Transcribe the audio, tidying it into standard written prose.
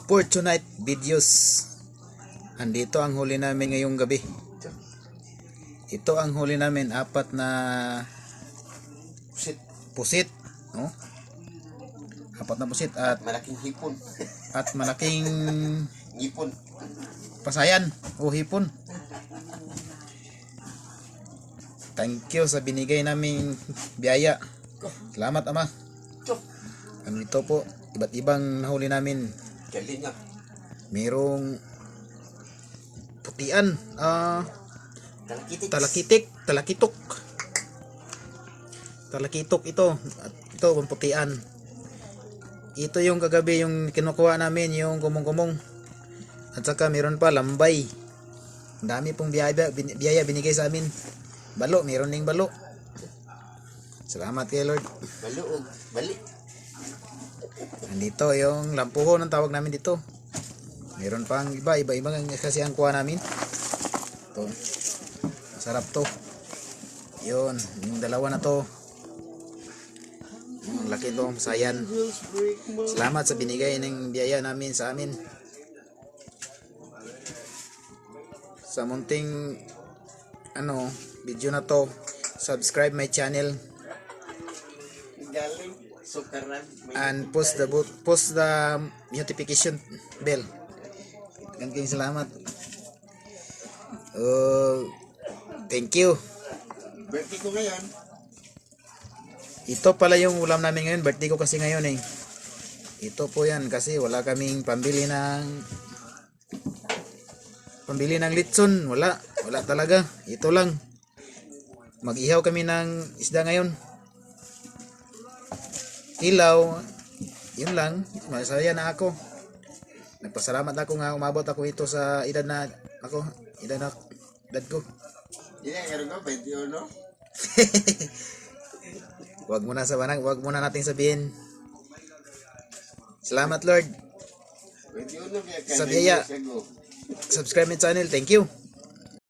Fortnite videos. Andito ang huli namin ngayong gabi. Ito ang huli namin, 4 na pusit, no? 4 na pusit at malaking hipon. At malaking Hipon. pasayan o hipon. Thank you sa binigay naming biyaya. Salamat, Ama. Ito po, iba't ibang nahuli namin. Galing nga. Merong putian, Talakitik. talakitok ito. At ito ang putian. Ito yung kagabi yung kinukuha namin, yung kumong-kumong. At saka meron pa lambay. Ang dami pong biyaya binigay sa amin. Balo, meron ding balo. Salamat kay Lord. Baluog. Balik. Nandito yung lampuho ng tawag namin dito. Meron pang iba kasi ang kuha namin. Ito. Masarap to. Yun, yung dalawa na to. Ang laki to, sayan. Salamat sa binigay ng biyaya namin sa amin. Sa munting video na to, subscribe my channel Galing. Sukaran. and post the notification bell. Ganking salamat. Thank you. Birthday ko ngayon. Ito pala yung ulam namin ngayon. Birthday ko kasi ngayon eh. Ito po yan kasi wala kaming pambili ng litson. Wala talaga. Ito lang. Mag-ihaw kami ng isda ngayon. Ilaw. Yun lang. Masaya na ako. Nagpasalamat ako nga umabot ako ito sa edad ko. Hindi nga gano'n ko. 21, no? Wag muna nating sabihin. Salamat Lord 21 sa biyaya. Subscribe my channel. Thank you.